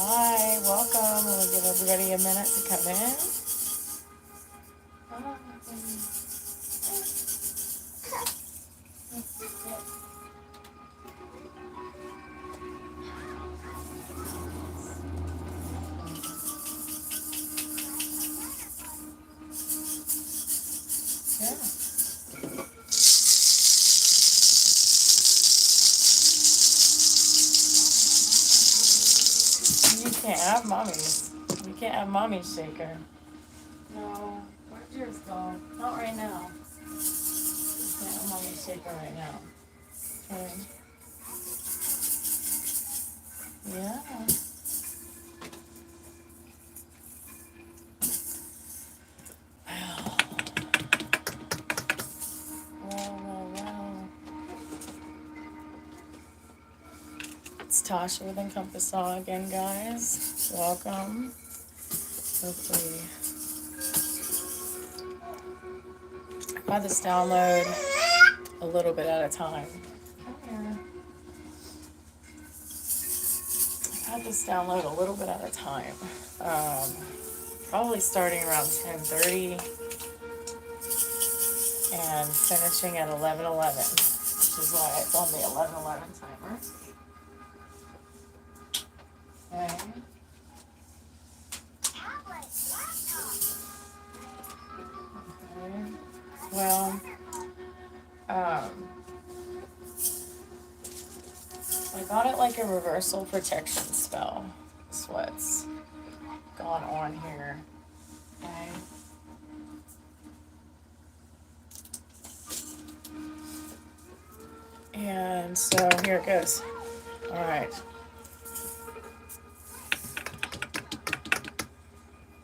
Hi, welcome. We'll give everybody a minute to come in. Yeah. You can't have mommy's. You can't have mommy's shaker. No. Where's yours go? Not right now. You can't have mommy's shaker right now. Okay. Yeah. Well. It's Tasha with Encompass Awe again, guys. Welcome. Hopefully, I had this download a little bit at a time. I had this download a little bit at a time. Probably starting around 10:30 and finishing at 11:11, which is why it's on the 11:11 timer. Okay. Well, I got it like a reversal protection spell. That's what's gone on here. Okay. And so here it goes. All right.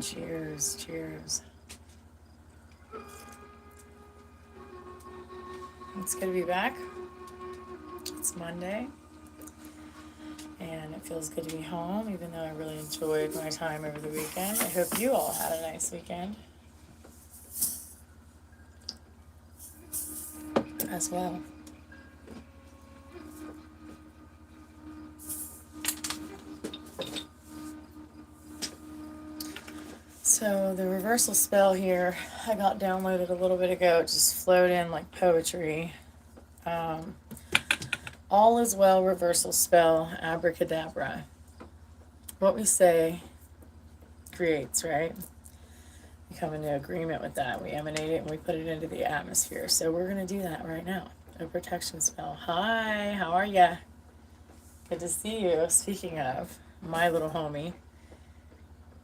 Cheers, cheers. It's good to be back. It's Monday. And it feels good to be home, even though I really enjoyed my time over the weekend. I hope you all had a nice weekend as well. So the reversal spell here, I got downloaded a little bit ago. It just flowed in like poetry. All is well reversal spell, abracadabra. What we say creates, right? We come into agreement with that. We emanate it and we put it into the atmosphere. So we're going to do that right now. A protection spell. Hi, how are ya? Good to see you. Speaking of, my little homie,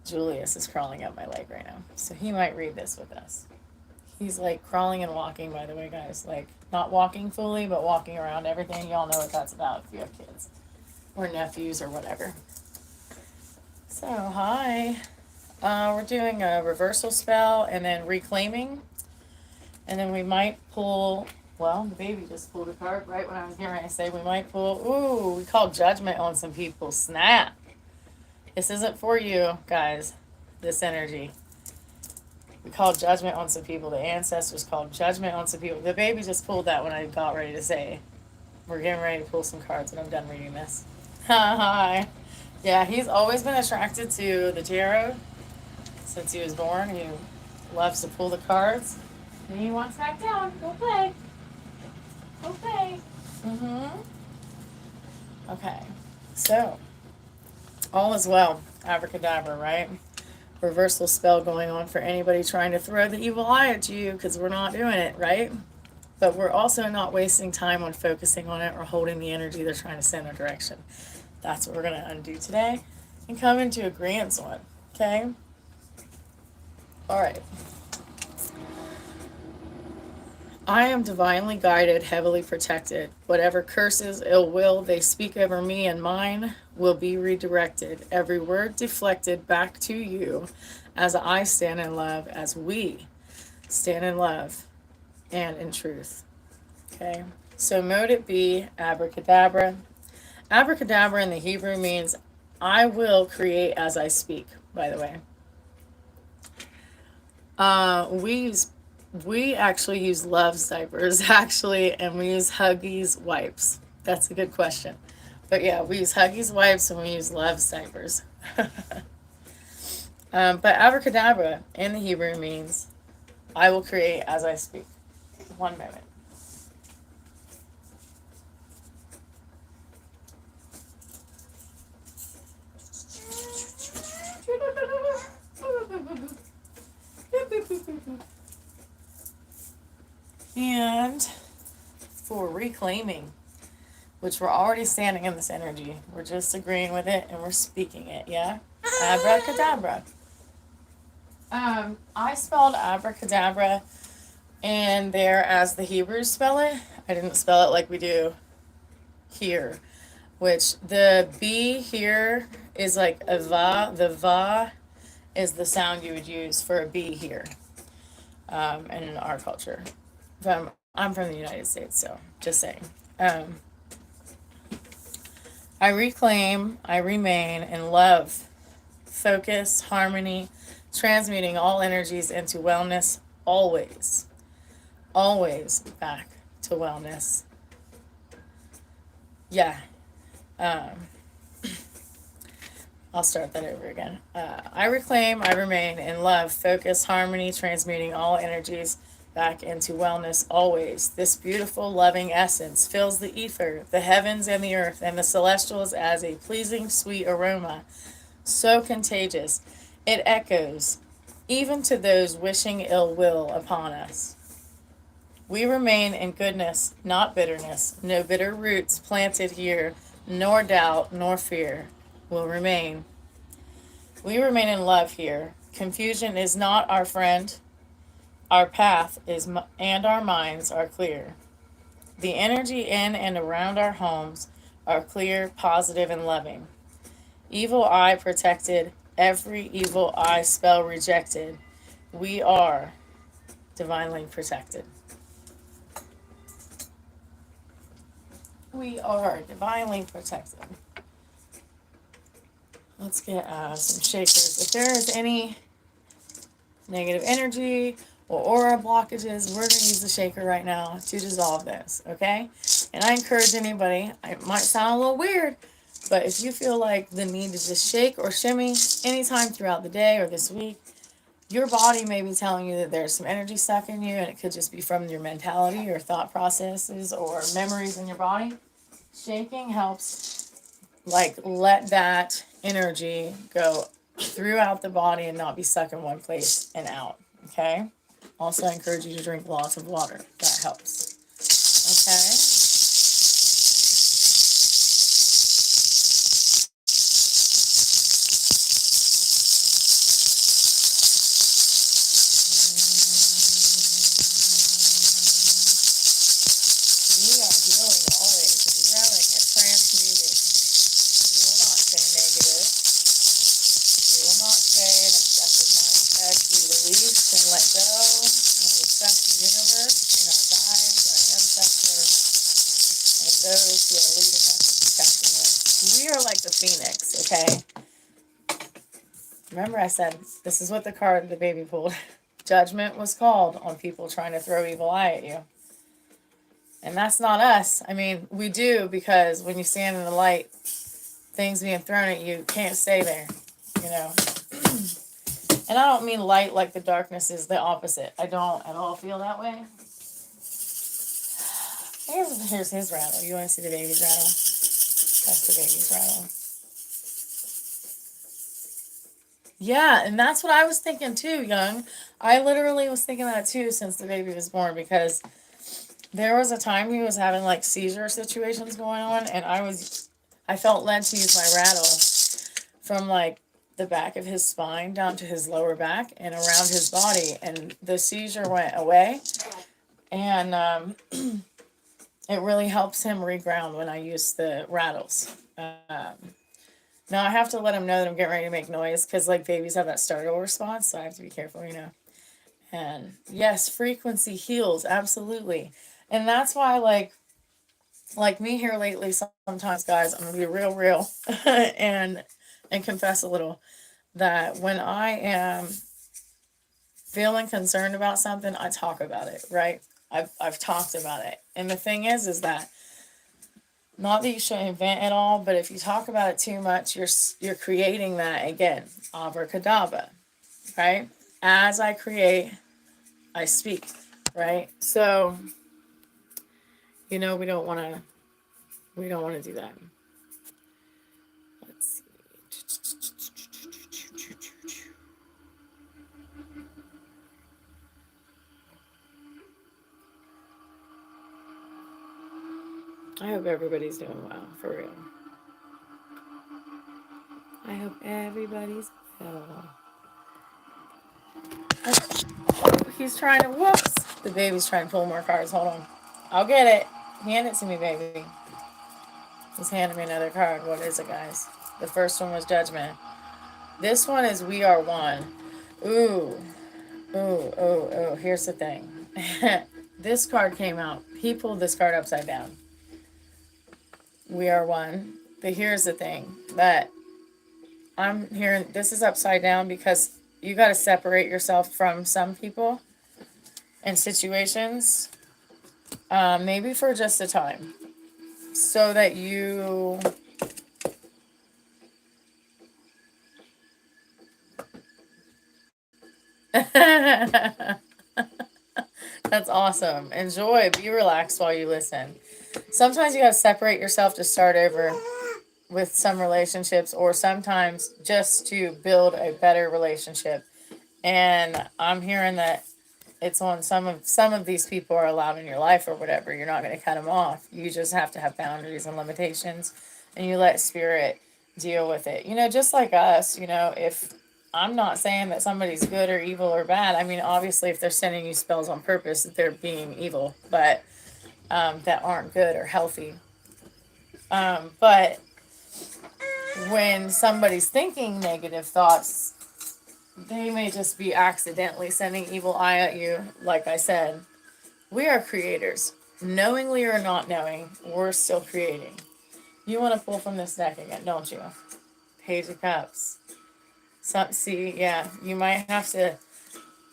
Julius, is crawling up my leg right now. So he might read this with us. He's like crawling and walking, by the way, guys. Like, not walking fully, but walking around everything. Y'all know what that's about if you have kids or nephews or whatever. So, hi. We're doing a reversal spell and then reclaiming. And then we might pull, well, the baby just pulled a card right when I was getting ready to say we might pull, ooh, we call judgment on some people. Snap. This isn't for you, guys, this energy. We called judgment on some people. The ancestors called judgment on some people. The baby just pulled that when I got ready to say, we're getting ready to pull some cards when I'm done reading this. Hi. Yeah, he's always been attracted to the tarot since he was born. He loves to pull the cards. And he wants back down. Go play. Go play. Okay. So, all is well. Abracadabra, right? Reversal spell going on for anybody trying to throw the evil eye at you, because we're not doing it, right? But we're also not wasting time on focusing on it or holding the energy they're trying to send our direction. That's what we're going to undo today and come into agreement on. Okay? All right. I am divinely guided, heavily protected. Whatever curses, ill will they speak over me and mine will be redirected. Every word deflected back to you as I stand in love, as we stand in love and in truth. Okay? So mote it be, abracadabra. Abracadabra in the Hebrew means I will create as I speak, by the way. We actually use Love's diapers, actually, and we use Huggies wipes. That's a good question. But yeah, we use Huggies wipes and we use Love's diapers. But abracadabra in the Hebrew means I will create as I speak. One moment. And for reclaiming, which we're already standing in this energy, we're just agreeing with it and we're speaking it, yeah? Abracadabra. I spelled abracadabra in there as the Hebrews spell it. I didn't spell it like we do here, which the B here is like a va. The va is the sound you would use for a B here, in our culture. I'm from the United States, so just saying. I reclaim, I remain in love, focus, harmony, transmuting all energies into wellness always. Always back to wellness. Yeah. I'll start that over again. I reclaim, I remain in love, focus, harmony, transmuting all energies back into wellness always. This beautiful, loving essence fills the ether, the heavens, and the earth, and the celestials as a pleasing, sweet aroma, so contagious. It echoes, even to those wishing ill will upon us. We remain in goodness, not bitterness. No bitter roots planted here, nor doubt, nor fear will remain. We remain in love here. Confusion is not our friend. Our path is, and our minds are clear. The energy in and around our homes are clear, positive, and loving. Evil eye protected, every evil eye spell rejected. We are divinely protected. We are divinely protected. Let's get some shakers. If there is any negative energy or aura blockages, we're going to use the shaker right now to dissolve this, okay? And I encourage anybody, it might sound a little weird, but if you feel like the need to just shake or shimmy anytime throughout the day or this week, your body may be telling you that there's some energy stuck in you, and it could just be from your mentality or thought processes or memories in your body. Shaking helps, like, let that energy go throughout the body and not be stuck in one place and out, okay? Also, I encourage you to drink lots of water. That helps. Okay? We are healing always and growing and transmuting. We will not stay negative. We will not stay in obsessive mindset. We release and let go and respect the universe and our guides, our ancestors, and those who are leading us and protecting us. We are like the phoenix, okay? Remember I said, this is what the card the baby pulled. Judgment was called on people trying to throw evil eye at you. And that's not us. I mean, we do, because when you stand in the light, things being thrown at you can't stay there, you know. And I don't mean light like the darkness is the opposite. I don't at all feel that way. Here's his rattle. You want to see the baby's rattle? That's the baby's rattle. Yeah, and that's what I was thinking too, Young. I literally was thinking that too since the baby was born, because there was a time he was having like seizure situations going on, and I felt led to use my rattle from like the back of his spine down to his lower back and around his body, and the seizure went away, and it really helps him reground when I use the rattles. Now I have to let him know that I'm getting ready to make noise, because like babies have that startle response, so I have to be careful, you know. And yes, frequency heals, absolutely. And that's why like me here lately, sometimes, guys, I'm gonna be real and confess a little, that when I am feeling concerned about something, I talk about it, right? I've talked about it. And the thing is that Not that you shouldn't vent at all, but if you talk about it too much, you're creating that again. Abracadabra, right? As I create, I speak, right? So, we don't want to do that. Let's see. I hope everybody's doing well, for real. I hope everybody's well. He's trying to, whoops. The baby's trying to pull more cards. Hold on. I'll get it. Hand it to me, baby. He's handing me another card. What is it, guys? The first one was Judgment. This one is We Are One. Ooh. Ooh. Here's the thing. This card came out. He pulled this card upside down. We are one. But here's the thing that I'm hearing, this is upside down because you got to separate yourself from some people and situations, maybe for just a time, so that you That's awesome. Enjoy. Be relaxed while you listen. Sometimes you got to separate yourself to start over with some relationships, or sometimes just to build a better relationship. And I'm hearing that it's on some of these people are allowed in your life or whatever. You're not going to cut them off. You just have to have boundaries and limitations, and you let spirit deal with it. Just like us, if I'm not saying that somebody's good or evil or bad. I mean, obviously, if they're sending you spells on purpose, they're being evil, but that aren't good or healthy. But when somebody's thinking negative thoughts, they may just be accidentally sending evil eye at you. Like I said, we are creators. Knowingly or not knowing, we're still creating. You want to pull from this deck again, don't you? Page of Cups. You might have to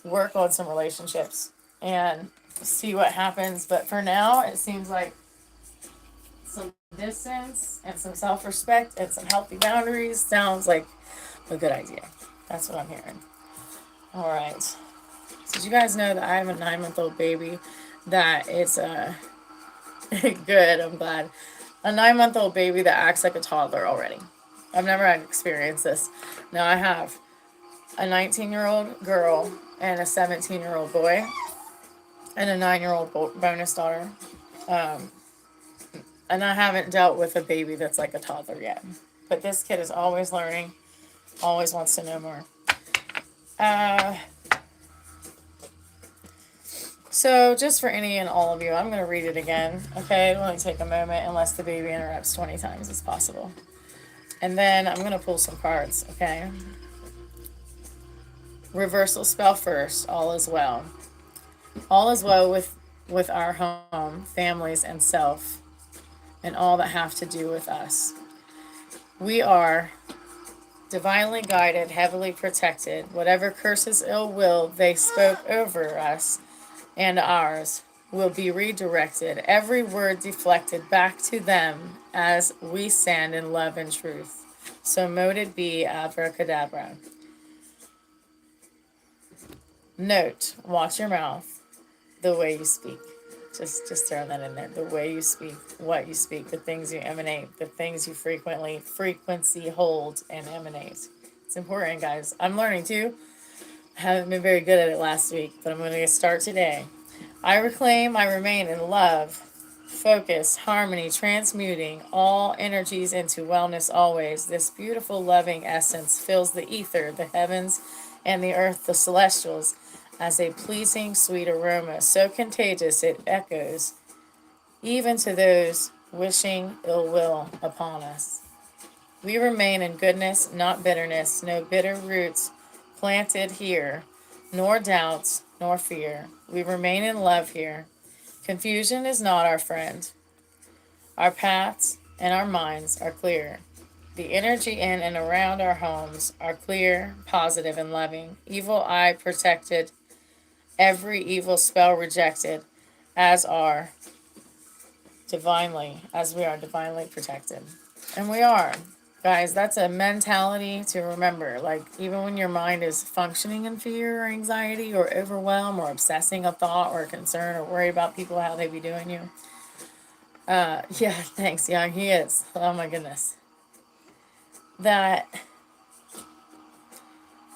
work on some relationships and see what happens. But for now, it seems like some distance and some self-respect and some healthy boundaries sounds like a good idea. That's what I'm hearing. All right. So did you guys know that I have a 9-month-old baby that is good, I'm glad. A 9-month-old baby that acts like a toddler already. I've never had experience this. Now I have a 19-year-old girl and a 17-year-old boy and a 9-year-old bonus daughter. And I haven't dealt with a baby that's like a toddler yet. But this kid is always learning, always wants to know more. So just for any and all of you, I'm going to read it again. Okay, it'll only take a moment unless the baby interrupts 20 times as possible. And then I'm going to pull some cards, okay? Reversal spell first, all is well. All is well with our home, families, and self, and all that have to do with us. We are divinely guided, heavily protected. Whatever curses, ill will they spoke over us and ours will be redirected. Every word deflected back to them as we stand in love and truth. So mote it be, abracadabra. Note, watch your mouth, the way you speak. Just throw that in there. The way you speak, what you speak, the things you emanate, the things you frequency hold and emanate. It's important, guys. I'm learning too. I haven't been very good at it last week, but I'm going to start today. I remain in love, focus, harmony, transmuting all energies into wellness always. This beautiful, loving essence fills the ether, the heavens, and the earth, the celestials, as a pleasing, sweet aroma, so contagious it echoes even to those wishing ill will upon us. We remain in goodness, not bitterness, no bitter roots planted here, nor doubts, nor fear. We remain in love here. Confusion is not our friend. Our paths and our minds are clear. The energy in and around our homes are clear, positive, and loving. Evil eye protected, every evil spell rejected, as are divinely, as we are divinely protected. And we are. Guys, that's a mentality to remember. Like, even when your mind is functioning in fear or anxiety or overwhelm or obsessing a thought or a concern or worried about people, how they be doing you. Yeah, thanks. Yeah, he is. Oh my goodness. That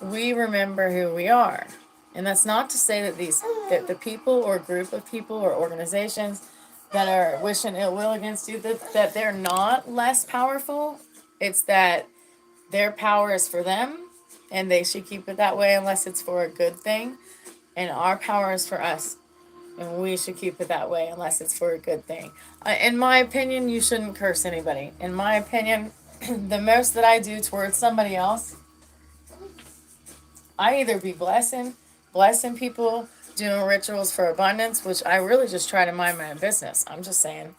we remember who we are. And that's not to say that that the people or group of people or organizations that are wishing ill will against you, that they're not less powerful. It's that their power is for them and they should keep it that way unless it's for a good thing. And our power is for us and we should keep it that way unless it's for a good thing. In my opinion, you shouldn't curse anybody. In my opinion, the most that I do towards somebody else, I either be blessing people, doing rituals for abundance, which I really just try to mind my own business. I'm just saying.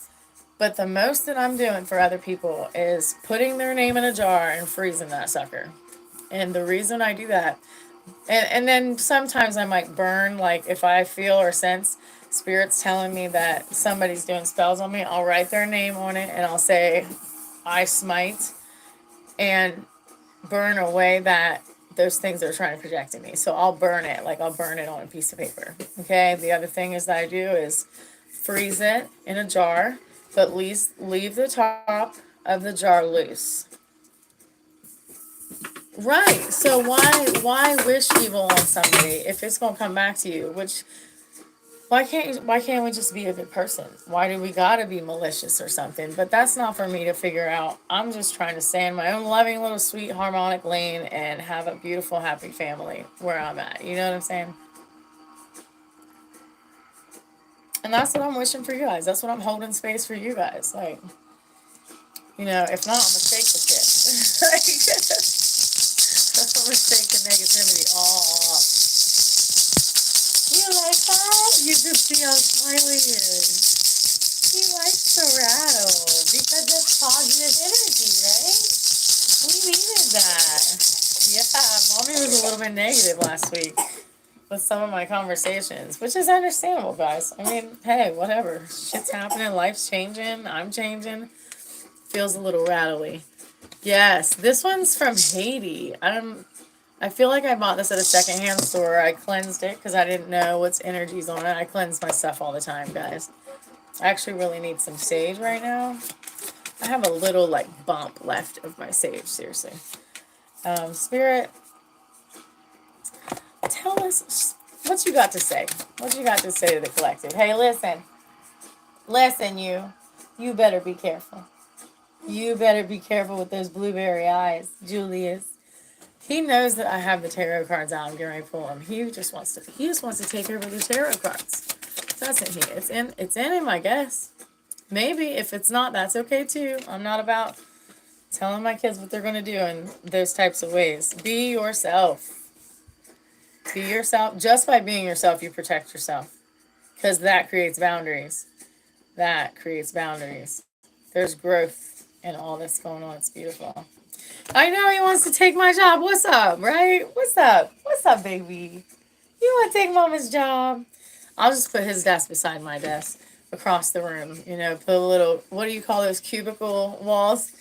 But the most that I'm doing for other people is putting their name in a jar and freezing that sucker. And the reason I do that, and then sometimes I might burn, like if I feel or sense spirits telling me that somebody's doing spells on me, I'll write their name on it and I'll say, I smite, and burn away that those things are trying to project at me. So I'll burn it, like I'll burn it on a piece of paper. Okay. The other thing is that I do is freeze it in a jar, but leave the top of the jar loose. Right. So why wish evil on somebody if it's gonna come back to you? Why can't we just be a good person? Why do we gotta be malicious or something? But that's not for me to figure out. I'm just trying to stay in my own loving little sweet harmonic lane and have a beautiful, happy family where I'm at. You know what I'm saying? And that's what I'm wishing for you guys. That's what I'm holding space for you guys. Like, if not, I'm gonna shake the shit. I'm gonna shake the negativity all off. You like that? You can see how smiley he is. He likes to rattle because it's positive energy, right? We needed that. Yeah, mommy was a little bit negative last week with some of my conversations, which is understandable, guys. I mean, hey, whatever. Shit's happening, life's changing, I'm changing. Feels a little rattly. Yes, this one's from Haiti. I feel like I bought this at a secondhand store. I cleansed it because I didn't know what's energies on it. I cleanse my stuff all the time, guys. I actually really need some sage right now. I have a little like bump left of my sage, seriously. Spirit, tell us what you got to say. What you got to say to the collective. Hey, listen, you better be careful. You better be careful with those blueberry eyes, Julius. He knows that I have the tarot cards out. I'm getting ready to pull them. He just wants to take over the tarot cards. Doesn't he? It's in him, I guess. Maybe if it's not, that's okay too. I'm not about telling my kids what they're going to do in those types of ways. Be yourself. Be yourself. Just by being yourself, you protect yourself. Because that creates boundaries. That creates boundaries. There's growth in all that's going on. It's beautiful. I know he wants to take my job. What's up, right? What's up? What's up, baby? You want to take mama's job? I'll just put his desk beside my desk across the room. Put a little, what do you call those cubicle walls?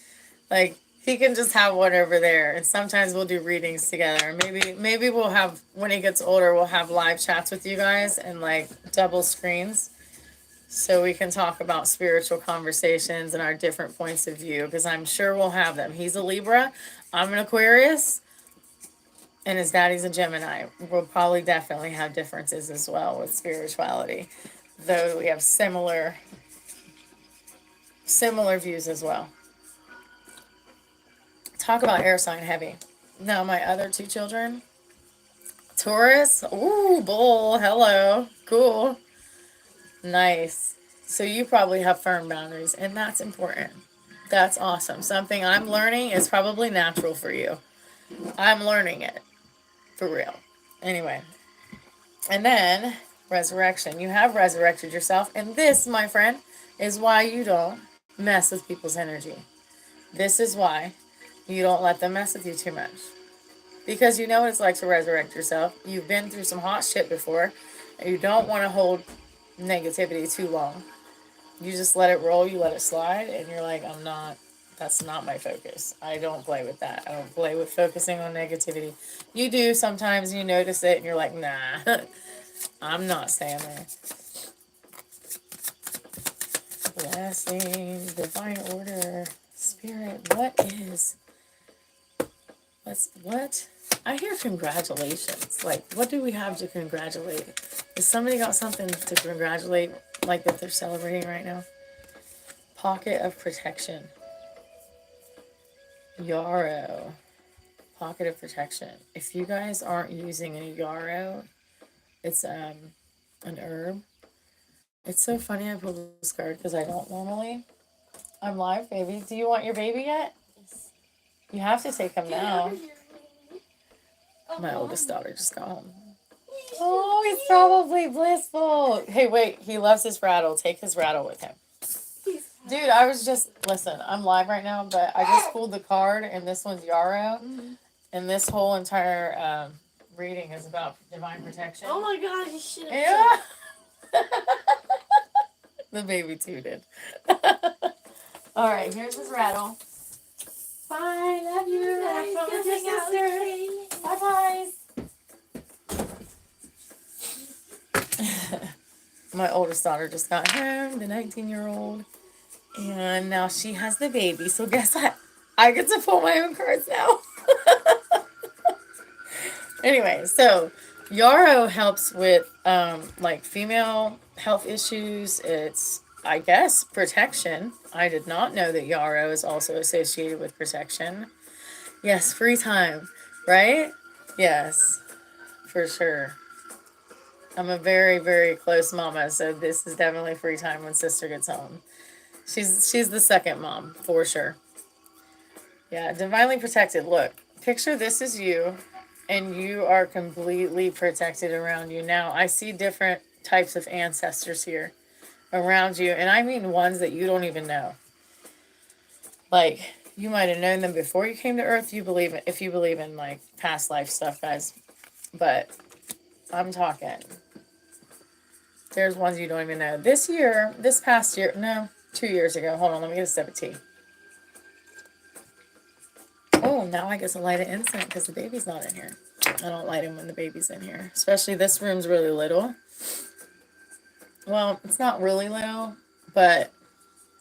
Like, he can just have one over there. And sometimes we'll do readings together. Maybe we'll have, when he gets older, we'll have live chats with you guys and like double screens. So we can talk about spiritual conversations and our different points of view, because I'm sure we'll have them. He's a Libra, I'm an Aquarius, and his daddy's a Gemini. We'll probably definitely have differences as well with spirituality, though we have similar views as well. Talk about air sign heavy. Now my other two children, Taurus, ooh, bull, hello, cool. Nice. So you probably have firm boundaries, and that's important. That's awesome. Something I'm learning is probably natural for you. I'm learning it. For real. Anyway. And then, resurrection. You have resurrected yourself, and this, my friend, is why you don't mess with people's energy. This is why you don't let them mess with you too much. Because you know what it's like to resurrect yourself. You've been through some hot shit before, and you don't want to hold negativity too long. You just let it roll, you let it slide, and you're like, that's not my focus. I don't play with that. I don't play with focusing on negativity. You do sometimes, you notice it, and you're like, nah, I'm not staying there. Blessings, divine order, spirit, what? I hear congratulations. Like, what do we have to congratulate? Has somebody got something to congratulate, like that they're celebrating right now? Pocket of protection. Yarrow. Pocket of protection. If you guys aren't using a yarrow, it's an herb. It's so funny I pulled this card because I don't normally. I'm live, baby. Do you want your baby yet? Yes. You have to take him now. My oldest daughter just got home. Oh, he's probably blissful. Hey, wait. He loves his rattle. Take his rattle with him. Dude, listen, I'm live right now, but I just pulled the card, and this one's yarrow. And this whole entire reading is about divine protection. Oh my god, he should have. Yeah. The baby tooted. All right, here's his rattle. Bye, love you. Have fun with your sister. Bye, guys. My oldest daughter just got home, the 19-year-old. And now she has the baby. So guess what? I get to pull my own cards now. Anyway, so yarrow helps with like female health issues. It's, I guess, protection. I did not know that yarrow is also associated with protection. Yes, free time, right? Yes, for sure. I'm a very, very close mama, so this is definitely free time when sister gets home. She's the second mom, for sure. Yeah, divinely protected. Look, picture this is you, and you are completely protected around you. Now, I see different types of ancestors here around you, and I mean ones that you don't even know. Like, you might have known them before you came to Earth. If you believe in like past life stuff, guys. But I'm talking. There's ones you don't even know. This past year, no, 2 years ago. Hold on, let me get a sip of tea. Oh, now I get to light an incense because the baby's not in here. I don't light him when the baby's in here. Especially this room's really little. Well, it's not really little, but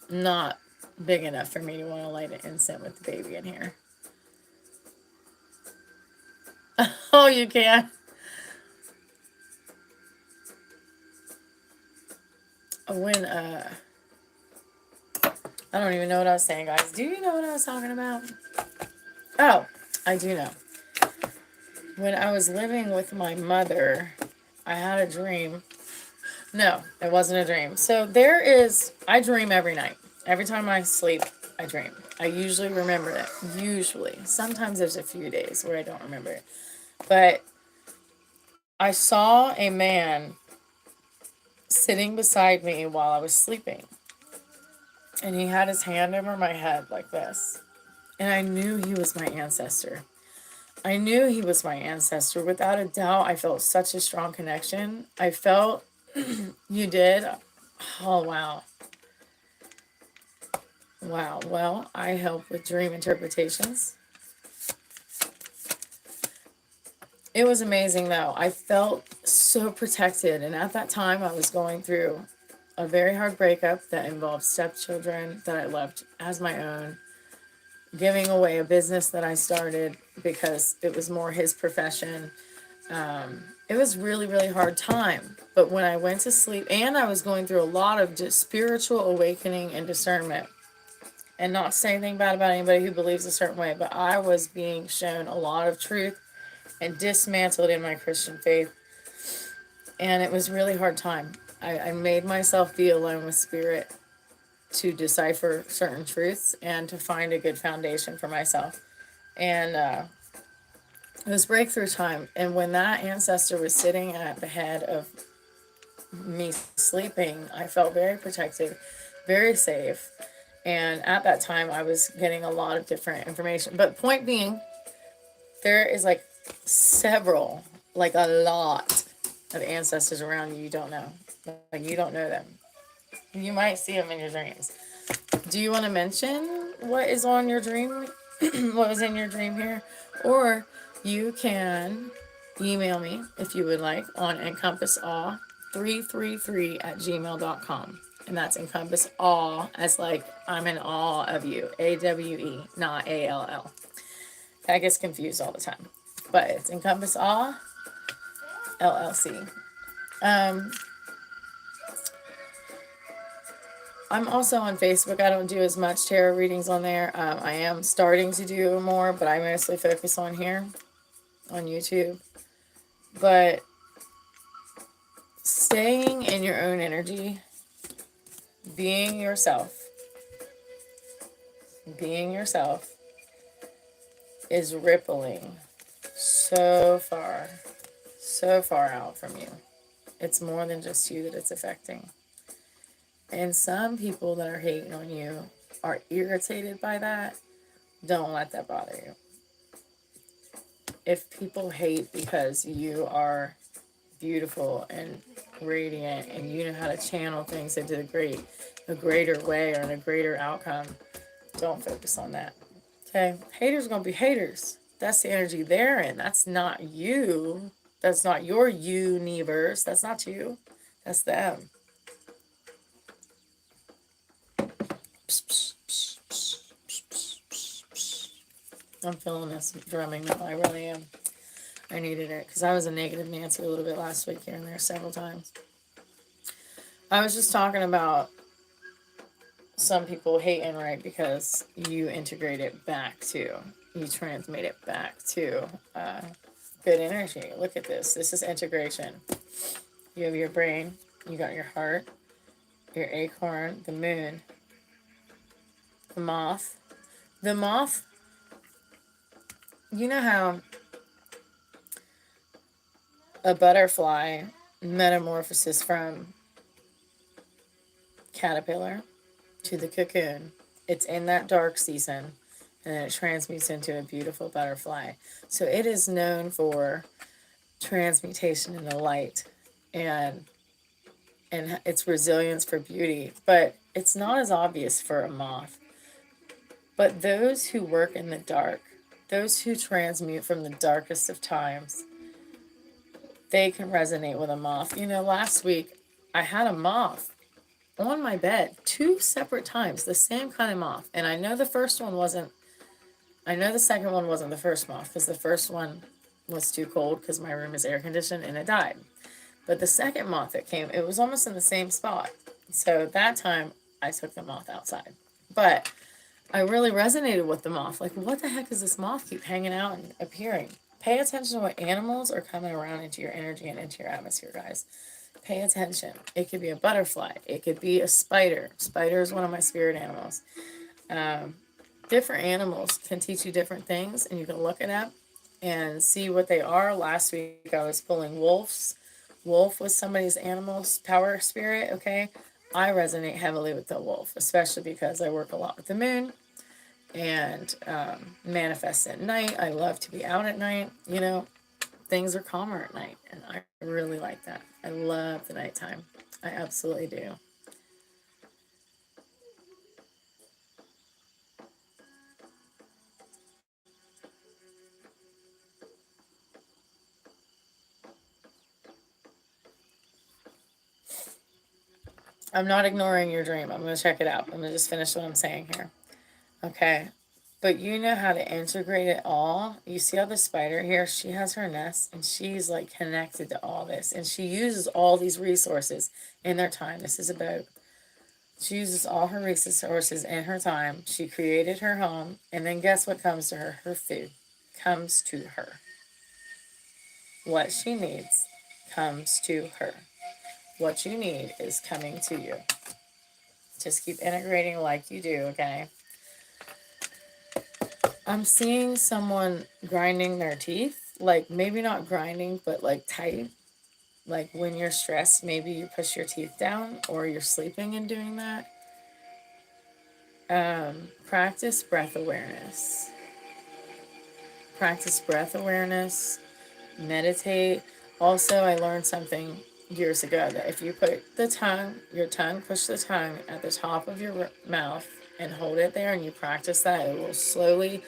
not big enough for me to want to light an incense with the baby in here. Oh, you can. When, I don't even know what I was saying, guys. Do you know what I was talking about? Oh, I do know. When I was living with my mother, I had a dream. No, it wasn't a dream. So I dream every night. Every time I sleep, I dream. I usually remember it. Usually. Sometimes there's a few days where I don't remember it. But I saw a man sitting beside me while I was sleeping. And he had his hand over my head like this. And I knew he was my ancestor. I knew he was my ancestor. Without a doubt, I felt such a strong connection. I felt you did. Oh, wow. Wow. Well, I help with dream interpretations. It was amazing, though. I felt so protected. And at that time, I was going through a very hard breakup that involved stepchildren that I loved as my own, giving away a business that I started because it was more his profession. It was really, really hard time. But when I went to sleep, and I was going through a lot of just spiritual awakening and discernment, and not saying anything bad about anybody who believes a certain way, but I was being shown a lot of truth and dismantled in my Christian faith. And it was really hard time. I made myself be alone with spirit to decipher certain truths and to find a good foundation for myself. And it was breakthrough time. And when that ancestor was sitting at the head of me sleeping, I felt very protected, very safe. And at that time, I was getting a lot of different information. But point being, there is like a lot of ancestors around you don't know. Like, you don't know them. You might see them in your dreams. Do you want to mention what is on your dream? What was in your dream here? Or you can email me if you would like on encompassawe333@gmail.com. And that's encompass awe as like I'm in awe of you. AWE, not ALL. I get confused all the time. But it's Encompass Awe LLC. I'm also on Facebook. I don't do as much tarot readings on there. I am starting to do more, but I mostly focus on here, on YouTube. But staying in your own energy, being yourself is rippling so far out from you. It's more than just you that it's affecting. And some people that are hating on you are irritated by that. Don't let that bother you. If people hate because you are beautiful and radiant and you know how to channel things into a greater way or in a greater outcome, don't focus on that. Okay? Haters are going to be haters. That's the energy they're in. That's not you. That's not your universe. That's not you. That's them. I'm feeling this drumming now. I really am. I needed it because I was a negative Nancy a little bit last week here and there several times. I was just talking about some people hating, right, because you integrate it back to, you transmit it back to good energy. Look at this. This is integration. You have your brain, you got your heart, your acorn, the moon, the moth. The moth, you know how a butterfly metamorphoses from caterpillar to the cocoon. It's in that dark season and then it transmutes into a beautiful butterfly. So it is known for transmutation in the light and its resilience for beauty, but it's not as obvious for a moth. But those who work in the dark, those who transmute from the darkest of times, they can resonate with a moth. You know, last week I had a moth on my bed 2 separate times, the same kind of moth. And I know the second one wasn't the first moth because the first one was too cold because my room is air conditioned and it died. But the second moth that came, it was almost in the same spot. So that time I took the moth outside. But I really resonated with the moth. Like, what the heck is this moth keep hanging out and appearing? Pay attention to what animals are coming around into your energy and into your atmosphere, guys. Pay attention. It could be a butterfly. It could be a spider. Spider is one of my spirit animals. Different animals can teach you different things, and you can look it up and see what they are. Last week I was pulling wolves. Wolf was somebody's animal's power spirit, okay? I resonate heavily with the wolf, especially because I work a lot with the moon and manifest at night. I love to be out at night. You know, things are calmer at night, and I really like that. I love the nighttime. I absolutely do. I'm not ignoring your dream. I'm going to check it out. I'm going to just finish what I'm saying here. Okay. But you know how to integrate it all. You see how the spider here, she has her nest and she's like connected to all this. And she uses all these resources in their time. This is about, she uses all her resources in her time. She created her home. And then guess what comes to her? Her food comes to her. What she needs comes to her. What you need is coming to you. Just keep integrating like you do, okay? I'm seeing someone grinding their teeth. Like, maybe not grinding, but like tight. Like when you're stressed, maybe you push your teeth down or you're sleeping and doing that. Practice breath awareness. Practice breath awareness. Meditate. Also, I learned something years ago that if you put your tongue, push the tongue at the top of your mouth and hold it there and you practice that, it will slowly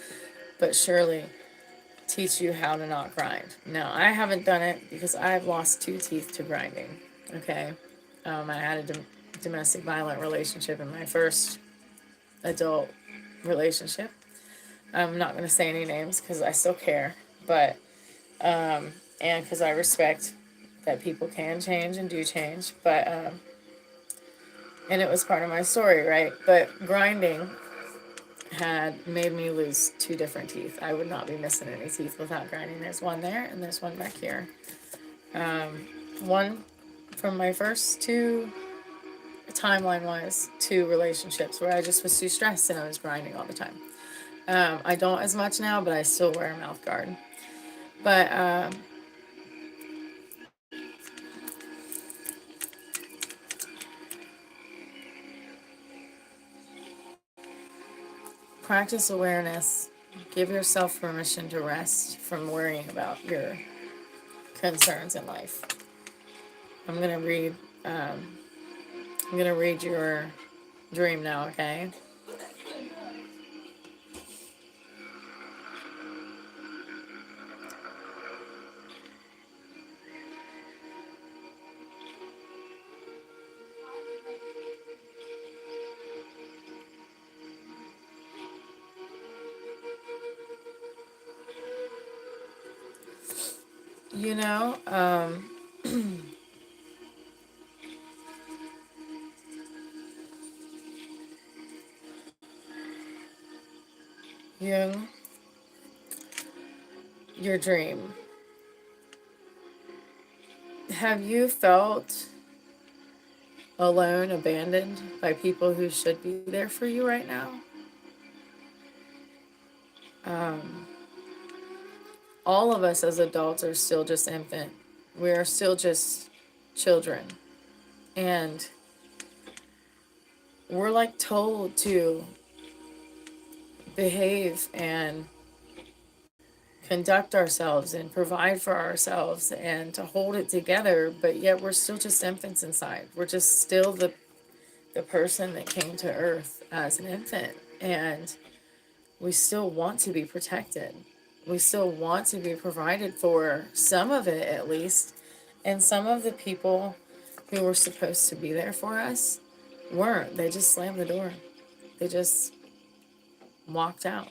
but surely teach you how to not grind. Now, I haven't done it because I've lost 2 teeth to grinding. Okay. I had a domestic violent relationship in my first adult relationship. I'm not going to say any names because I still care, but, and because I respect that people can change and do change, but, and it was part of my story, right? But grinding had made me lose 2 different teeth. I would not be missing any teeth without grinding. There's one there and there's one back here. One from my first 2, timeline-wise, 2 relationships where I just was too stressed and I was grinding all the time. I don't as much now, but I still wear a mouth guard. But practice awareness. Give yourself permission to rest from worrying about your concerns in life. I'm gonna read. I'm gonna read your dream now. Okay. You know, Jung, your dream. Have you felt alone, abandoned by people who should be there for you right now? All of us as adults are still just infant. We are still just children. And we're like told to behave and conduct ourselves and provide for ourselves and to hold it together, but yet we're still just infants inside. We're just still the person that came to earth as an infant, and we still want to be protected. We still want to be provided for, some of it at least. And some of the people who were supposed to be there for us weren't. They just slammed the door. They just walked out.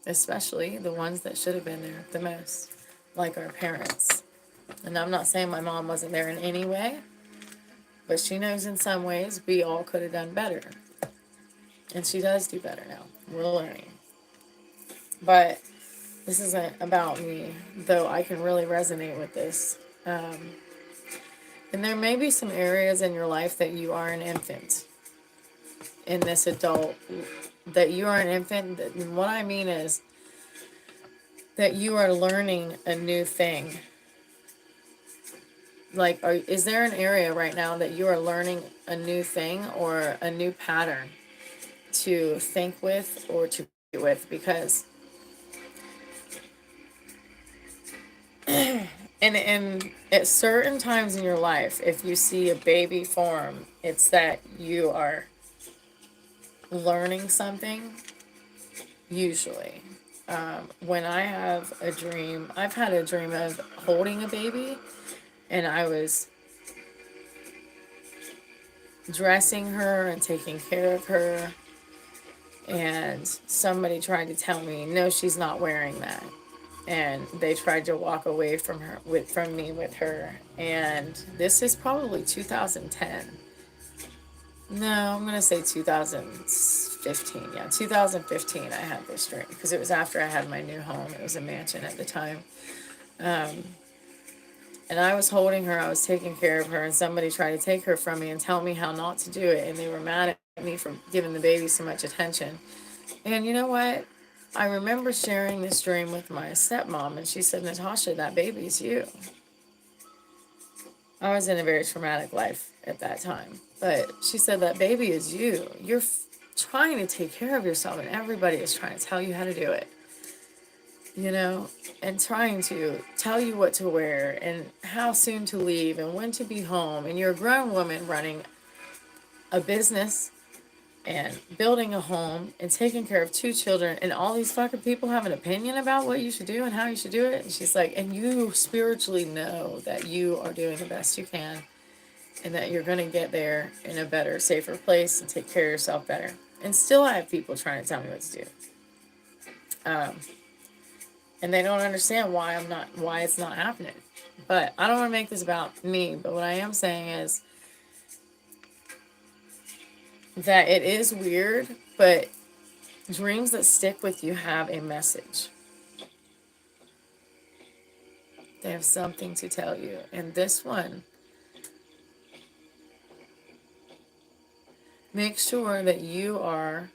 Especially the ones that should have been there the most, like our parents. And I'm not saying my mom wasn't there in any way, but she knows in some ways we all could have done better. And she does do better now. We're learning. But this isn't about me, though I can really resonate with this. And there may be some areas in your life that you are an infant in this adult, that you are an infant. And what I mean is that you are learning a new thing. Like, is there an area right now that you are learning a new thing or a new pattern to think with or to be with? Because and at certain times in your life, if you see a baby form, it's that you are learning something, usually. When I have a dream, I've had a dream of holding a baby, and I was dressing her and taking care of her, and somebody tried to tell me, no, she's not wearing that. And they tried to walk away from me with her. And this is probably 2010. No, I'm going to say 2015. Yeah, 2015 I had this dream because it was after I had my new home. It was a mansion at the time. And I was holding her, I was taking care of her, and somebody tried to take her from me and tell me how not to do it. And they were mad at me for giving the baby so much attention. And you know what? I remember sharing this dream with my stepmom, and she said, Natasha, that baby's you. I was in a very traumatic life at that time. But she said, that baby is you. You're trying to take care of yourself, and everybody is trying to tell you how to do it. you know, and trying to tell you what to wear and how soon to leave and when to be home. And you're a grown woman running a business and building a home and taking care of 2 children, and all these fucking people have an opinion about what you should do and how you should do it. And she's like, and you spiritually know that you are doing the best you can and that you're going to get there in a better, safer place and take care of yourself better. And still I have people trying to tell me what to do. And they don't understand why it's not happening. But I don't want to make this about me, but what I am saying is that it is weird, but dreams that stick with you have a message. They have something to tell you. And this one, make sure that you are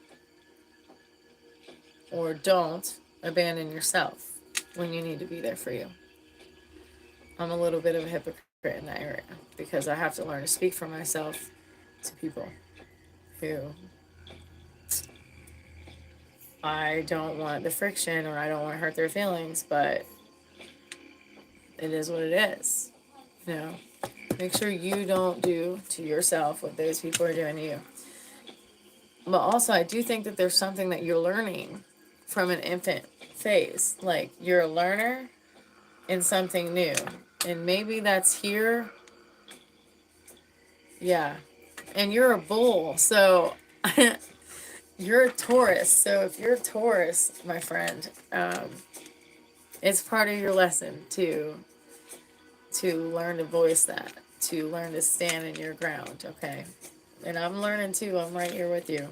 or don't abandon yourself when you need to be there for you. I'm a little bit of a hypocrite in that area because I have to learn to speak for myself to people who I don't want the friction or I don't want to hurt their feelings, but it is what it is. You know, make sure you don't do to yourself what those people are doing to you. But also, I do think that there's something that you're learning from an infant phase. Like, you're a learner in something new. And maybe that's here. Yeah. And you're a bull. So, you're a Taurus. So, if you're a Taurus, my friend, it's part of your lesson to learn to voice that, to learn to stand in your ground, okay? And I'm learning too. I'm right here with you.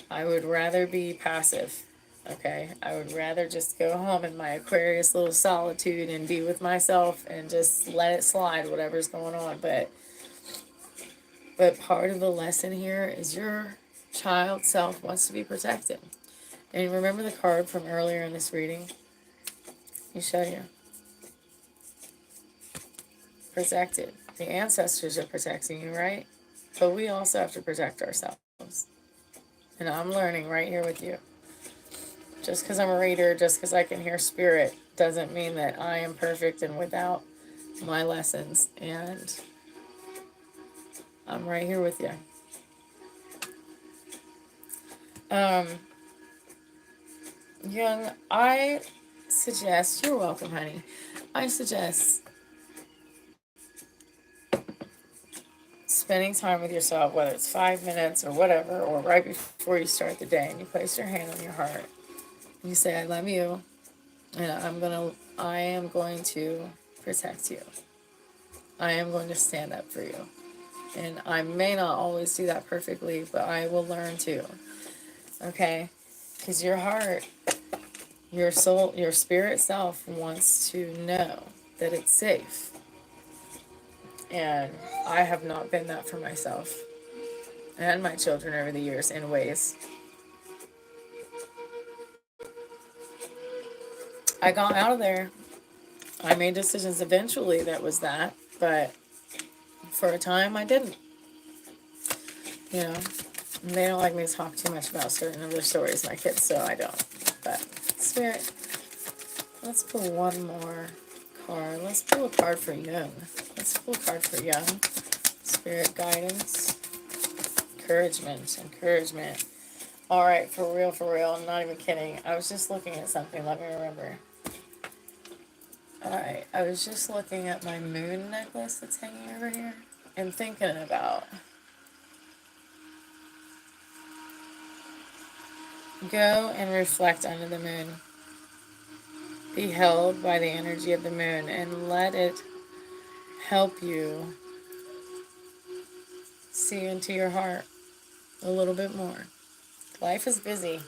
I would rather be passive, okay? I would rather just go home in my Aquarius little solitude and be with myself and just let it slide, whatever's going on. But part of the lesson here is your child self wants to be protected. And remember the card from earlier in this reading? You show you. Protected. The ancestors are protecting you, right? But we also have to protect ourselves. And I'm learning right here with you. Just because I'm a reader, just because I can hear spirit, doesn't mean that I am perfect and without my lessons. And I'm right here with you. Young, I suggest, you're welcome, honey. I suggest spending time with yourself, whether it's 5 minutes or whatever, or right before you start the day, and you place your hand on your heart. You say, I love you, and I am going to protect you. I am going to stand up for you. And I may not always do that perfectly, but I will learn to. Okay? Because your heart, your soul, your spirit self wants to know that it's safe. And I have not been that for myself and my children over the years in ways. I got out of there. I made decisions eventually that was that, but for a time I didn't. You know, they don't like me to talk too much about certain of their stories, my kids, so I don't. But Spirit, let's pull one more card. Let's pull a card for Young. Let's pull a card for Young. Spirit guidance, encouragement. All right, for real. I'm not even kidding. I was just looking at something. Let me remember. All right, I was just looking at my moon necklace that's hanging over here and thinking about go and reflect under the moon. Be held by the energy of the moon and let it help you see into your heart a little bit more. Life is busy,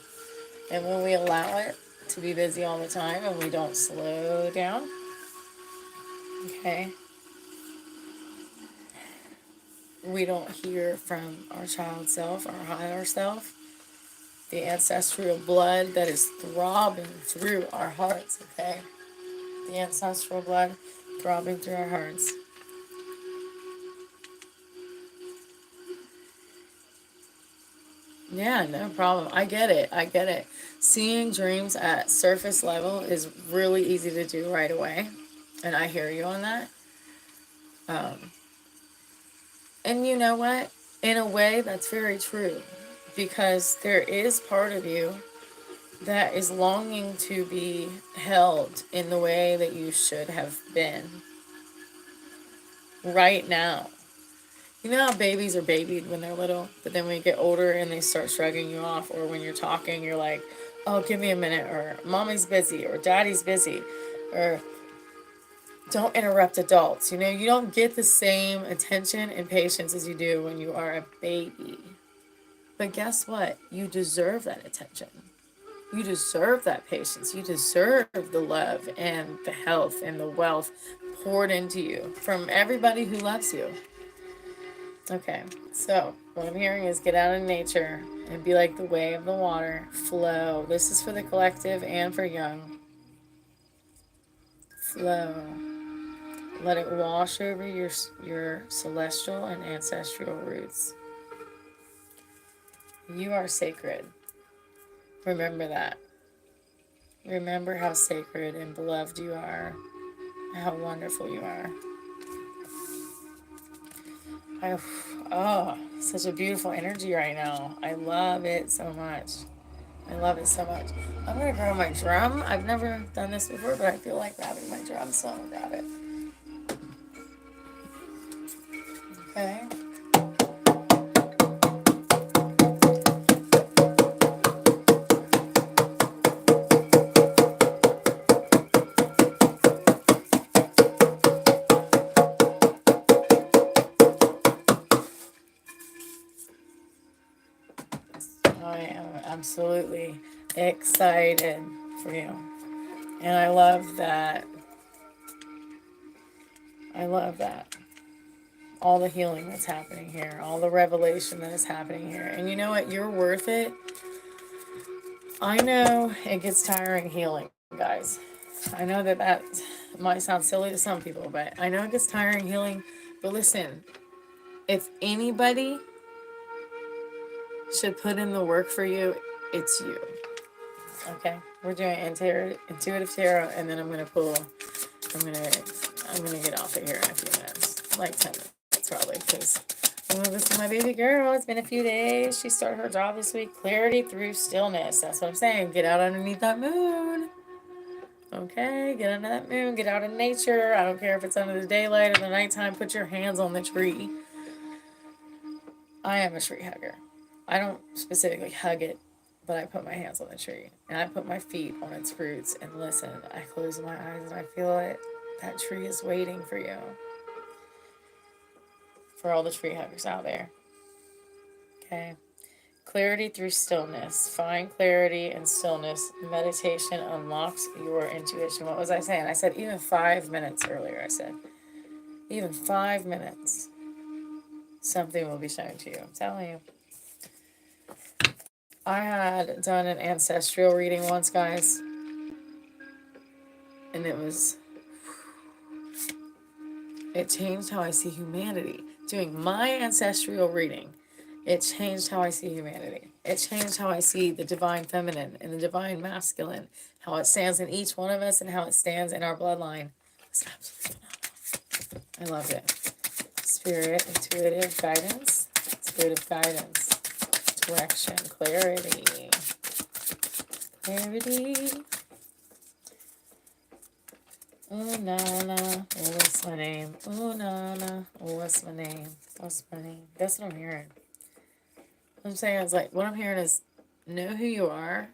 and when we allow it to be busy all the time and we don't slow down, okay, we don't hear from our child self, our higher self, the ancestral blood that is throbbing through our hearts, okay? The ancestral blood throbbing through our hearts. Yeah, no problem. I get it. I get it. Seeing dreams at surface level is really easy to do right away. And I hear you on that. Um, and you know what? In a way, that's very true. Because there is part of you that is longing to be held in the way that you should have been right now. You know how babies are babied when they're little, but then when you get older and they start shrugging you off, or when you're talking, you're like, oh, give me a minute, or mommy's busy, or daddy's busy, or don't interrupt adults. You know, you don't get the same attention and patience as you do when you are a baby. But guess what? You deserve that attention. You deserve that patience. You deserve the love and the health and the wealth poured into you from everybody who loves you. Okay, so what I'm hearing is get out in nature and be like the wave of the water. Flow. This is for the collective and for young. Flow. Let it wash over your celestial and ancestral roots. You are sacred. Remember that. Remember how sacred and beloved you are. How wonderful you are. Oh, such a beautiful energy right now. I love it so much. I love it so much. I'm going to grab my drum. I've never done this before, but I feel like grabbing my drum, so I'm going to grab it. Okay. I am absolutely excited for you. And I love that. I love that. All the healing that's happening here, all the revelation that is happening here. And you know what? You're worth it. I know it gets tiring healing, guys. I know that might sound silly to some people, but I know it gets tiring healing. But listen, if anybody should put in the work for you, it's you. Okay, we're doing intuitive tarot, and then I'm gonna pull. I'm gonna get off of here in a few minutes, like 10 minutes probably, because I'm gonna listen to my baby girl. It's been a few days. She started her job this week. Clarity through stillness. That's what I'm saying. Get out underneath that moon. Okay, get under that moon. Get out in nature. I don't care if it's under the daylight or the nighttime. Put your hands on the tree. I am a tree hugger. I don't specifically hug it, but I put my hands on the tree and I put my feet on its roots and listen. I close my eyes and I feel it. That tree is waiting for you. For all the tree huggers out there. Okay. Clarity through stillness. Find clarity and stillness. Meditation unlocks your intuition. What was I saying? I said even 5 minutes earlier. I said even 5 minutes. Something will be shown to you. I'm telling you. I had done an ancestral reading once, guys. And it changed how I see humanity. Doing my ancestral reading, it changed how I see humanity. It changed how I see the divine feminine and the divine masculine, how it stands in each one of us and how it stands in our bloodline. It's absolutely phenomenal. I loved it. Spirit, intuitive guidance, intuitive guidance, direction, clarity, clarity. Ooh, Nana, oh, what's my name? Ooh, Nana, oh, what's my name? What's my name? That's what I'm hearing. What I'm saying is, like, what I'm hearing is know who you are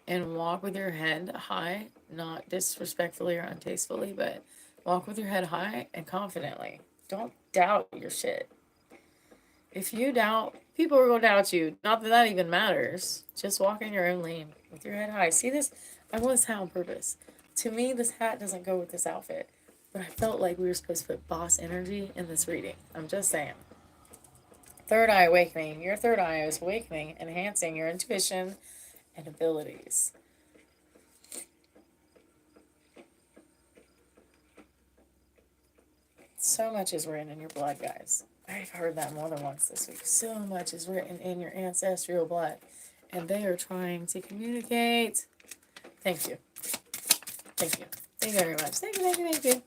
and walk with your head high, not disrespectfully or untastefully, but walk with your head high and confidently. Don't doubt your shit. If you doubt, people are going to doubt you. Not that that even matters. Just walk in your own lane with your head high. See this? I wore this hat on purpose. To me, this hat doesn't go with this outfit. But I felt like we were supposed to put boss energy in this reading. I'm just saying. Third eye awakening. Your third eye is awakening, enhancing your intuition and abilities. So much is written in your blood, guys. I've heard that more than once this week. So much is written in your ancestral blood, and they are trying to communicate. Thank you. Thank you. Thank you very much. Thank you, thank you, thank you.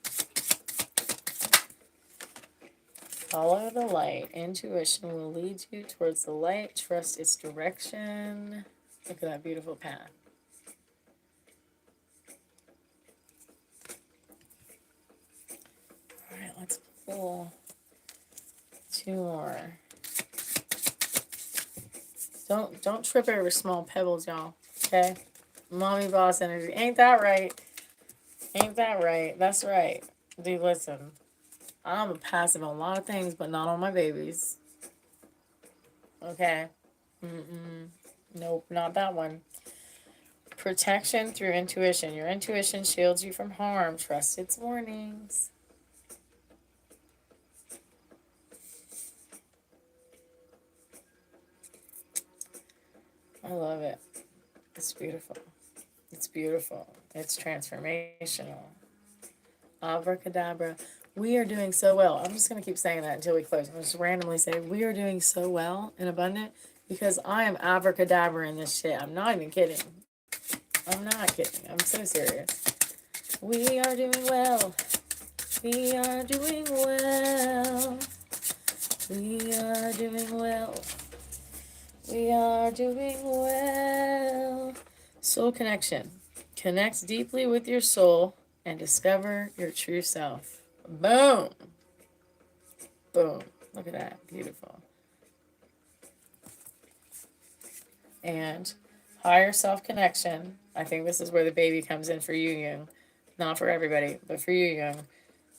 Follow the light. Intuition will lead you towards the light. Trust its direction. Look at that beautiful path. All right, let's pull 2 more. Don't trip over small pebbles, y'all. Okay? Mommy boss energy. Ain't that right? Ain't that right? That's right. Dude, listen. I'm a passive on a lot of things, but not on my babies. Okay? Nope, not that one. Protection through intuition. Your intuition shields you from harm. Trust its warnings. I love it. It's beautiful. It's beautiful. It's transformational. Avra kehdabra. We are doing so well. I'm just going to keep saying that until we close. I'm just randomly saying we are doing so well and abundant because I am avra kehdabra in this shit. I'm not even kidding. I'm not kidding. I'm so serious. We are doing well. We are doing well. We are doing well. We are doing well. Soul connection. Connect deeply with your soul and discover your true self. Boom. Boom. Look at that. Beautiful. And higher self connection. I think this is where the baby comes in for you, Jung. Not for everybody, but for you, Jung.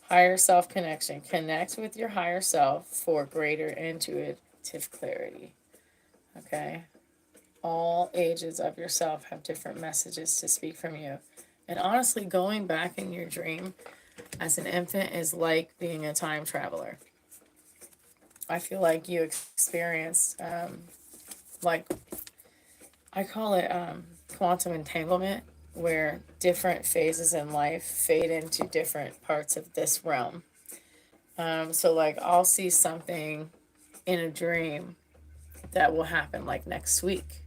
Higher self connection. Connect with your higher self for greater intuitive clarity. Okay? All ages of yourself have different messages to speak from you. And honestly, going back in your dream as an infant is like being a time traveler. I feel like you experienced, like, I call it quantum entanglement, where different phases in life fade into different parts of this realm. So, like, I'll see something in a dream that will happen, like, next week.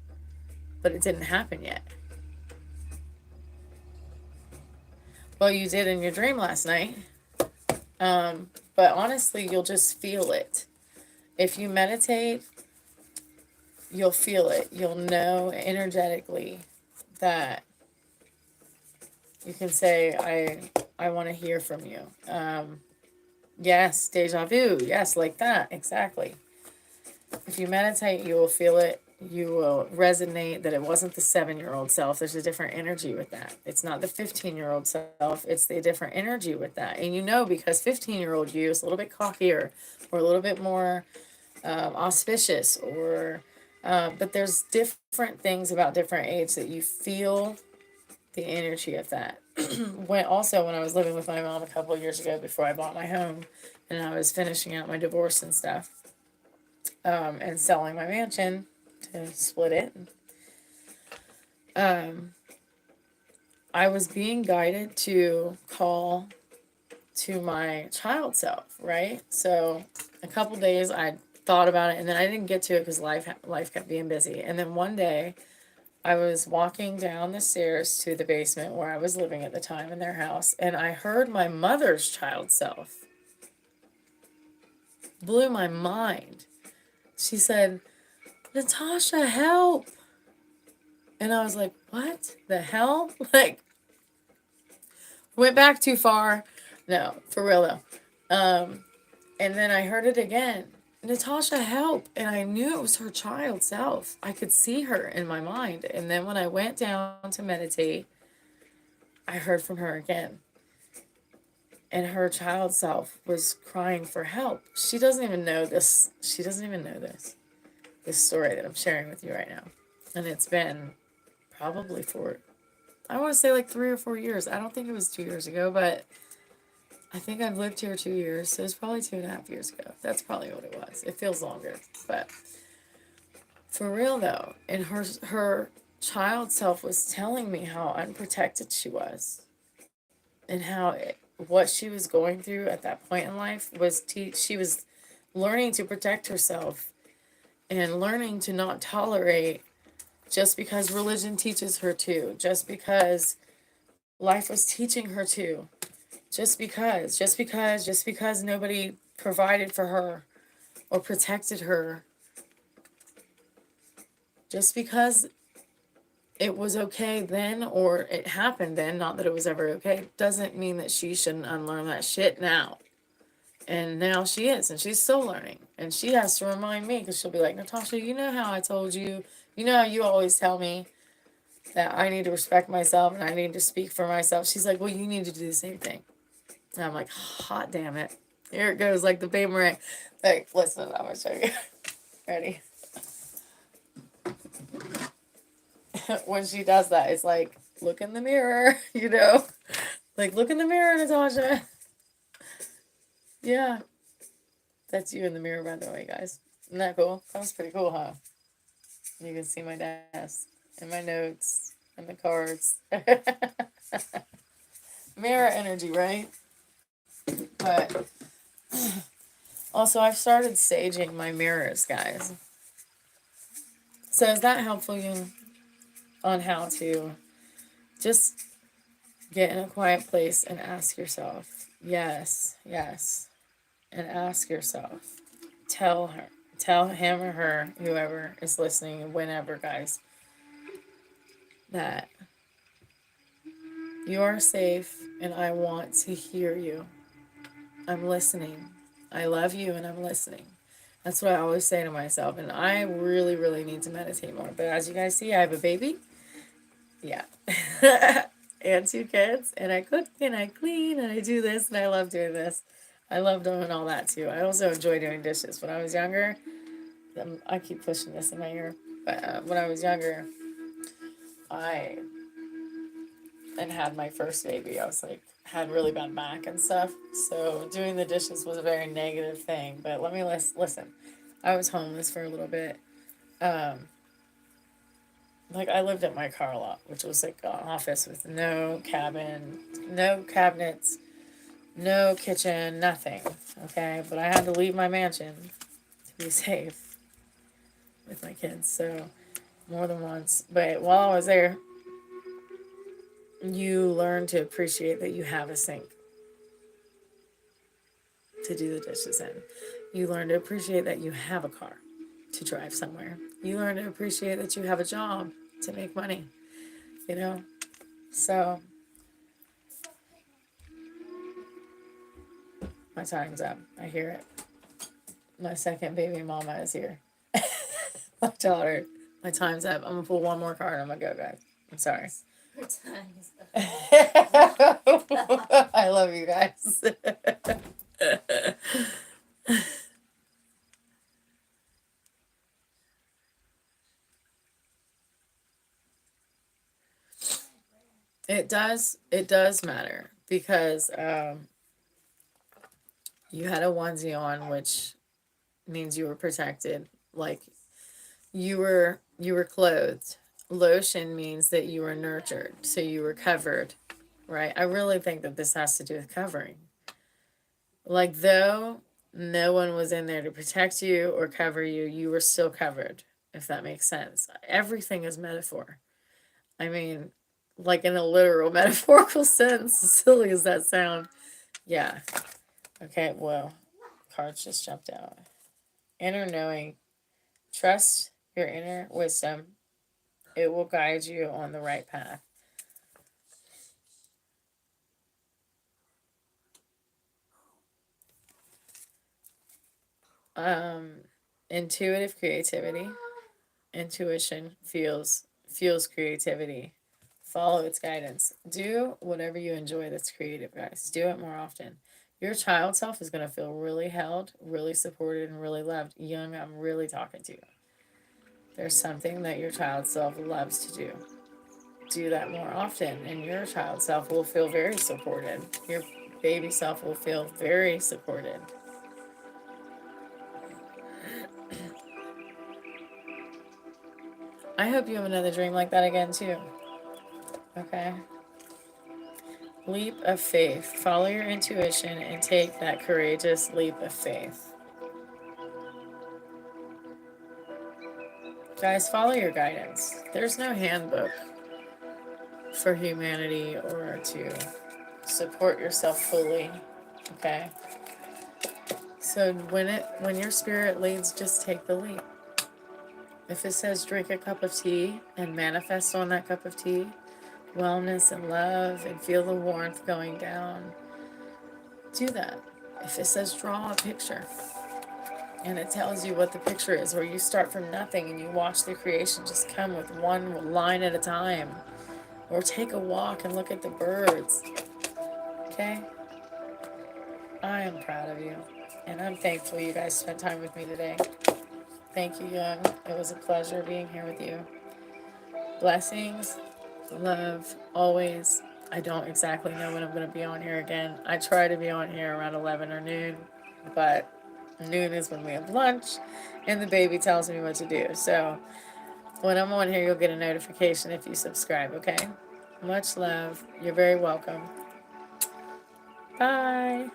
But it didn't happen yet. Well, you did in your dream last night. But honestly, you'll just feel it. If you meditate, you'll feel it. You'll know energetically that you can say, I want to hear from you. Yes, deja vu. Yes, like that. Exactly. If you meditate, you will feel it. You will resonate that it wasn't the 7-year-old self. There's a different energy with that. It's not the 15-year-old self. It's the different energy with that. And you know, because 15-year-old you is a little bit cockier or a little bit more auspicious, or but there's different things about different age that you feel the energy of that. When I was living with my mom a couple of years ago before I bought my home, and I was finishing out my divorce and stuff, and selling my mansion to split it. I was being guided to call to my child self, right? So a couple days I thought about it, and then I didn't get to it because life kept being busy. And then one day I was walking down the stairs to the basement where I was living at the time in their house, and I heard my mother's child self. Blew my mind. She said, "Natasha, help." And I was like, what the hell? Like, went back too far. No, for real though. And then I heard it again. Natasha, help. And I knew it was her child self. I could see her in my mind. And then when I went down to meditate, I heard from her again. And her child self was crying for help. She doesn't even know this. She doesn't even know this story that I'm sharing with you right now. And it's been probably I want to say like 3 or 4 years. I don't think it was 2 years ago, but I think I've lived here 2 years, so it's probably 2.5 years ago. That's probably what it was. It feels longer, but for real though. And her child self was telling me how unprotected she was, and how what she was going through at that point in life was she was learning to protect herself and learning to not tolerate just because religion teaches her to, just because life was teaching her to, just because nobody provided for her or protected her, just because it was okay then or it happened then, not that it was ever okay, doesn't mean that she shouldn't unlearn that shit now. And now she is, and she's still learning. And she has to remind me, because she'll be like, Natasha, you know how I told you, you know how you always tell me that I need to respect myself and I need to speak for myself. She's like, well, you need to do the same thing. And I'm like, hot damn it. Here it goes, like the boomerang. Like, listen, I'm going to show you. Ready? When she does that, it's like, look in the mirror, you know? Like, look in the mirror, Natasha. Yeah. That's you in the mirror, by the way, guys. Isn't that cool? That was pretty cool, huh? You can see my desk and my notes and the cards. Mirror energy, right? But also, I've started saging my mirrors, guys. So is that helpful you on how to just get in a quiet place and ask yourself, yes, yes, and ask yourself, tell her, tell him or her, whoever is listening, whenever, guys, that you are safe and I want to hear you. I'm listening. I love you and I'm listening. That's what I always say to myself. And I really, really need to meditate more. But as you guys see, I have a baby. Yeah. And 2 kids. And I cook and I clean and I do this and I love doing this. I love doing all that too. I also enjoy doing dishes. When I was younger, I keep pushing this in my ear. But when I was younger, I and had my first baby, I was like, had really bad back and stuff. So doing the dishes was a very negative thing. But let me listen. I was homeless for a little bit. Like I lived at my car a lot, which was like an office with no cabin, no cabinets, no kitchen, nothing. Okay, but I had to leave my mansion to be safe with my kids. So more than once. But while I was there, you learn to appreciate that you have a sink to do the dishes in. You learn to appreciate that you have a car to drive somewhere. You learn to appreciate that you have a job to make money, you know? So, my time's up. I hear it. My second baby mama is here. My daughter. My time's up. I'm going to pull one more card. I'm going to go, guys. I'm sorry. Your time's up. I love you guys. It does matter because you had a onesie on, which means you were protected, like you were clothed. Lotion means that you were nurtured, so you were covered, right? I really think that this has to do with covering. Like though no one was in there to protect you or cover you, you were still covered, if that makes sense. Everything is metaphor. I mean, like in a literal metaphorical sense, as silly as that sound. Yeah. Okay, well, cards just jumped out. Inner knowing. Trust your inner wisdom. It will guide you on the right path. Intuitive creativity. Intuition fuels creativity. Follow its guidance. Do whatever you enjoy that's creative, guys. Do it more often. Your child self is going to feel really held, really supported, and really loved. Young, I'm really talking to you. There's something that your child self loves to do. Do that more often, and your child self will feel very supported. Your baby self will feel very supported. I hope you have another dream like that again, too. Okay? Leap of faith. Follow your intuition and take that courageous leap of faith. Guys, follow your guidance. There's no handbook for humanity or to support yourself fully. Okay? So when your spirit leads, just take the leap. If it says drink a cup of tea and manifest on that cup of tea, wellness and love, and feel the warmth going down, do that. If it says draw a picture and it tells you what the picture is, or you start from nothing and you watch the creation just come with one line at a time, or take a walk and look at the birds. Okay? I am proud of you, and I'm thankful you guys spent time with me today. Thank you, Young. It was a pleasure being here with you. Blessings, love, always. I don't exactly know when I'm going to be on here again. I try to be on here around 11 or noon, but noon is when we have lunch, and the baby tells me what to do. So when I'm on here, you'll get a notification if you subscribe, okay? Much love. You're very welcome. Bye.